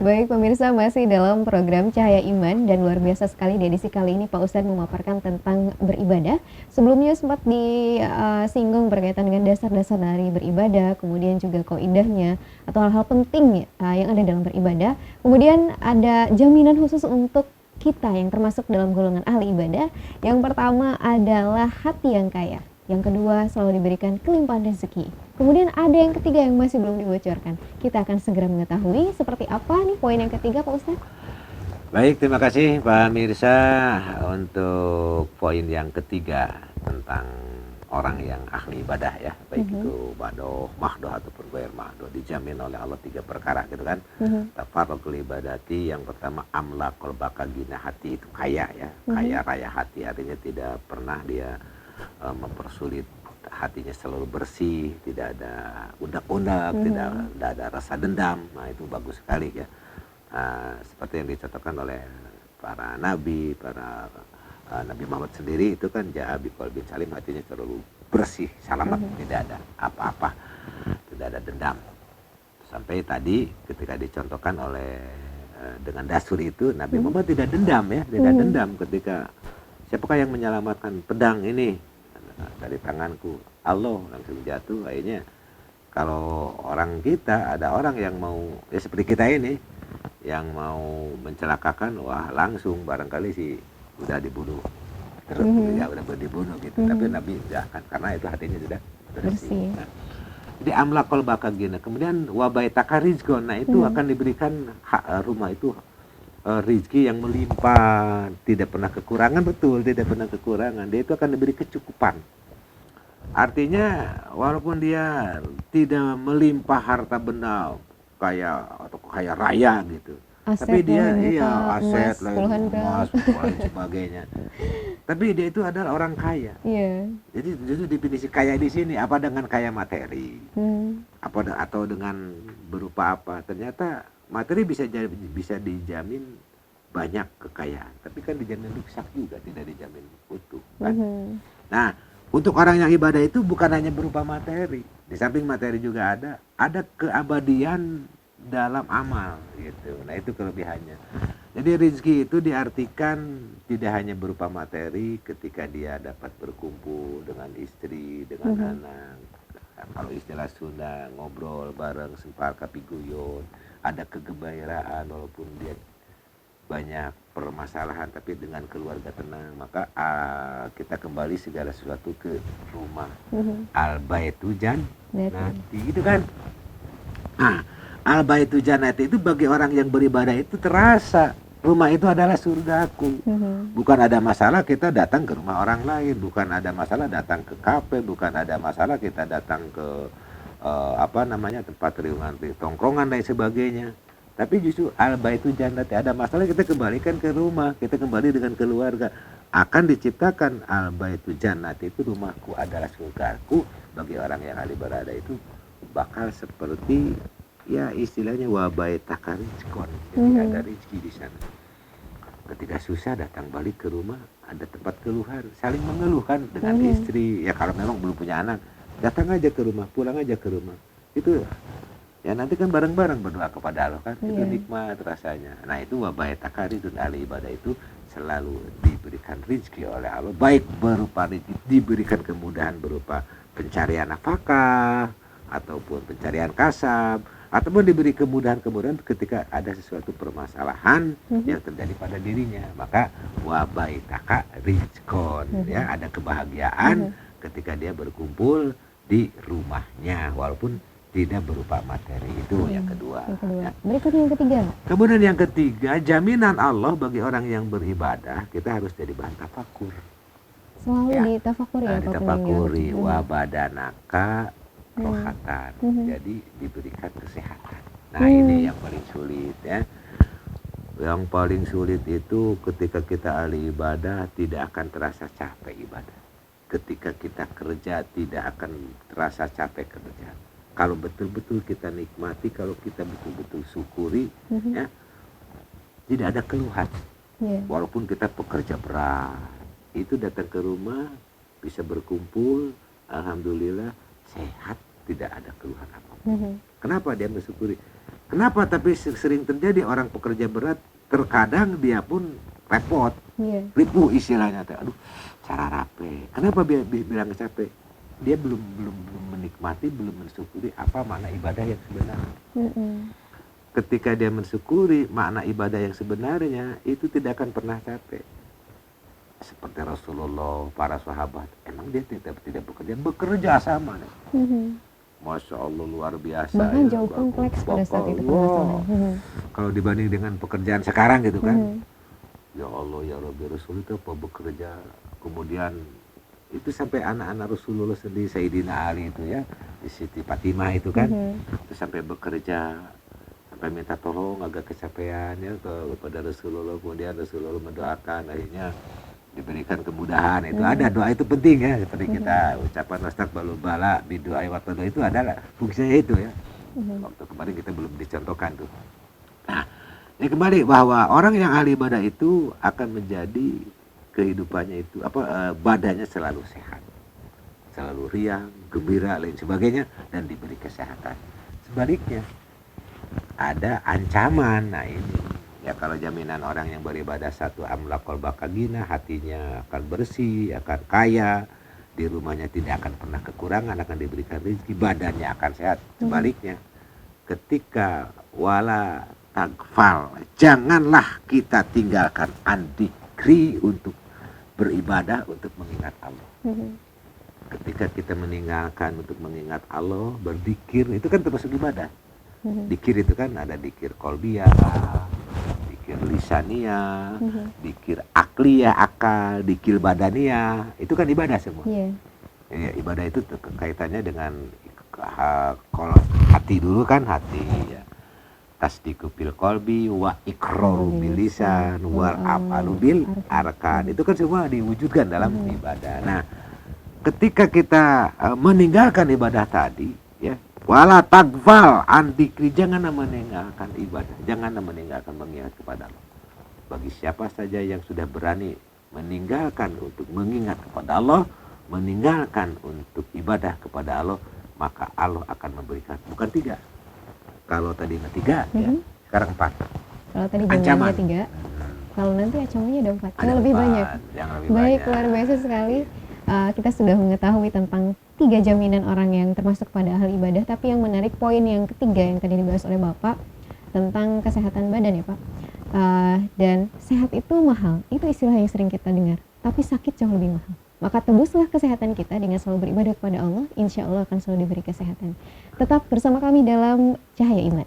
Baik pemirsa, masih dalam program Cahaya Iman dan luar biasa sekali di edisi kali ini Pak Ustadz memaparkan tentang beribadah. Sebelumnya sempat disinggung berkaitan dengan dasar-dasar dari beribadah, kemudian juga kaidahnya atau hal-hal penting yang ada dalam beribadah. Kemudian ada jaminan khusus untuk kita yang termasuk dalam golongan ahli ibadah. Yang pertama adalah hati yang kaya. Yang kedua selalu diberikan kelimpahan rezeki. Kemudian ada yang ketiga yang masih belum dibocorkan. Kita akan segera mengetahui seperti apa nih poin yang ketiga Pak Ustadz. Baik, terima kasih Pak Mirsa untuk poin yang ketiga tentang orang yang ahli ibadah ya. Baik itu badoh, mahdoh ataupun ghair mahdoh, dijamin oleh Allah 3 perkara gitu kan. Tafarraqul ibadati, yang pertama amlaqul bakagina, hati itu kaya ya. Kaya raya hati, artinya tidak pernah dia mempersulit, hatinya selalu bersih, tidak ada undak-undak, tidak ada rasa dendam. Nah itu bagus sekali ya. Seperti yang dicontohkan oleh para nabi, para Nabi Muhammad sendiri itu kan jahabi qalbin salim, hatinya selalu bersih, selamat, tidak ada apa-apa, tidak ada dendam. Sampai tadi ketika dicontohkan oleh dengan dasur itu Nabi Muhammad tidak dendam ya, tidak dendam ketika siapakah yang menyelamatkan pedang ini dari tanganku, Allah, langsung jatuh. Akhirnya kalau orang kita, ada orang yang mau ya seperti kita ini yang mau mencelakakan, wah langsung barangkali sih udah dibunuh terus ya, udah dibunuh gitu. Tapi Nabi jangan, karena itu hatinya sudah bersih. Nah, jadi amlakol bakagina, kemudian wabaitaka rizqon, nah itu akan diberikan rumah itu rizki yang melimpah, tidak pernah kekurangan, betul, tidak pernah kekurangan. Dia itu akan diberi kecukupan. Artinya walaupun dia tidak melimpah harta benda kaya raya gitu, Aset tapi dia emas, aset lain, puluhan gram. emas lain sebagainya. Tapi dia itu adalah orang kaya. Iya. Jadi justru definisi kaya di sini apa dengan kaya materi, atau dengan berupa apa? Ternyata materi bisa dijamin banyak kekayaan, tapi kan dijamin rusak juga, tidak dijamin utuh kan. Nah, untuk orang yang ibadah itu bukan hanya berupa materi, di samping materi juga ada keabadian dalam amal gitu. Nah itu kelebihannya. Jadi rezeki itu diartikan tidak hanya berupa materi ketika dia dapat berkumpul dengan istri, dengan anak. Nah, kalau istilah Sunda, ngobrol bareng, sempal kapiguyon, ada kegembiraan walaupun dia banyak permasalahan, tapi dengan keluarga tenang, maka kita kembali segala sesuatu ke rumah. Al-baitu jannati itu kan. Nah, al-baitu jannati itu bagi orang yang beribadah itu terasa rumah itu adalah surgaku. Bukan ada masalah kita datang ke rumah orang lain, bukan ada masalah datang ke kafe, bukan ada masalah kita datang ke tempat riungan, tongkrongan dan sebagainya. Tapi justru al-baitu jannati, ada masalah kita kembalikan ke rumah, kita kembali dengan keluarga. Akan diciptakan al-baitu jannati, itu rumahku adalah surgaku. Bagi orang yang ahli berada itu bakal seperti ya istilahnya wabaitaka rizqon, jadi ada rezeki di sana. Ketika susah datang balik ke rumah, ada tempat keluhan, saling mengeluhkan dengan istri. Ya kalau memang belum punya anak, datang aja ke rumah, pulang aja ke rumah. Itu ya nanti kan bareng-bareng berdoa kepada Allah kan, itu nikmat rasanya. Nah itu wabaitaka rizqon, ahli ibadah itu selalu diberikan rezeki oleh Allah, baik berupa rezeki, diberikan kemudahan berupa pencarian nafkah ataupun pencarian kasab, ataupun diberi kemudahan-kemudahan ketika ada sesuatu permasalahan yang terjadi pada dirinya. Maka wabaitaka rizqon, ya ada kebahagiaan ketika dia berkumpul di rumahnya walaupun tidak berupa materi. Itu yang kedua. Ya. Berikutnya yang ketiga. Kemudian yang ketiga, jaminan Allah bagi orang yang beribadah, kita harus jadi bahan tafakur. Selalu ditafakuri ya Pak. Ditafakuri wabadanaka rohatan, jadi diberikan kesehatan. Nah ini yang paling sulit ya. Yang paling sulit itu ketika kita ahli ibadah tidak akan terasa capek ibadah. Ketika kita kerja tidak akan terasa capek kerja. Kalau betul-betul kita nikmati, kalau kita betul-betul syukuri, ya tidak ada keluhan. Walaupun kita pekerja berat, itu datang ke rumah bisa berkumpul, alhamdulillah sehat, tidak ada keluhan apapun. Kenapa dia mensyukuri? Kenapa? Tapi sering terjadi orang pekerja berat, terkadang dia pun repot, ripuh istilahnya. Aduh, cara rapi. Kenapa bilang capek? Dia belum menikmati, belum mensyukuri apa makna ibadah yang sebenarnya. Ketika dia mensyukuri makna ibadah yang sebenarnya, itu tidak akan pernah capek. Seperti Rasulullah, para sahabat, emang dia tidak bekerja sama. Masya Allah, luar biasa. Bahkan jauh kompleks pada saat itu. Kalau dibanding dengan pekerjaan sekarang gitu kan. Ya Allah, ya Rabbi, Rasul itu apa bekerja. Kemudian itu sampai anak-anak Rasulullah sendiri, Sayyidina Ali itu ya, di Siti Fatimah itu kan, itu sampai bekerja, sampai minta tolong agak kecapean ya kepada Rasulullah. Kemudian Rasulullah mendoakan, akhirnya diberikan kemudahan. Itu ada doa, itu penting ya, seperti kita ucapan wastaqbalul bala bidoa watado, itu adalah fungsinya itu ya. Waktu kemarin kita belum dicontohkan tuh. Nah, ini kembali bahwa orang yang ahli ibadah itu akan menjadi kehidupannya itu badannya selalu sehat, selalu riang, gembira, lain sebagainya, dan diberi kesehatan. Sebaliknya ada ancaman. Nah ini ya, kalau jaminan orang yang beribadah satu, amlaqal bakagina, hatinya akan bersih, akan kaya, di rumahnya tidak akan pernah kekurangan, akan diberikan rezeki, badannya akan sehat. Sebaliknya, ketika wala tagfal, janganlah kita tinggalkan andikri untuk beribadah, untuk mengingat Allah. Ketika kita meninggalkan untuk mengingat Allah, berzikir, itu kan termasuk ibadah. Dikir itu kan ada dikir kolbiyah, dikir lisania, dikir akliyah, akal, dikir badania, itu kan ibadah semua. Ya, ibadah itu kaitannya dengan kalau hati dulu kan, hati ya. Tasdiqu bil qalbi wa iqraru bil lisan wal afalu bil arkan. Itu kan semua diwujudkan dalam ibadah. Nah, ketika kita meninggalkan ibadah tadi ya, wala tagfal andikri, jangan meninggalkan ibadah, jangan meninggalkan mengingat kepada Allah. Bagi siapa saja yang sudah berani meninggalkan untuk mengingat kepada Allah, meninggalkan untuk ibadah kepada Allah, maka Allah akan memberikan, bukan 3. Kalau tadi 3 ya, sekarang 4. Kalau tadi jumlahnya 3, kalau nanti ancamannya ada 4. Yang lebih banyak. Baik, luar biasa sekali. Kita sudah mengetahui tentang 3 jaminan orang yang termasuk pada ahli ibadah. Tapi yang menarik poin yang ketiga yang tadi dibahas oleh Bapak tentang kesehatan badan ya Pak. Dan sehat itu mahal, itu istilah yang sering kita dengar. Tapi sakit jauh lebih mahal. Maka tebuslah kesehatan kita dengan selalu beribadah kepada Allah. Insya Allah akan selalu diberi kesehatan. Tetap bersama kami dalam Cahaya Iman.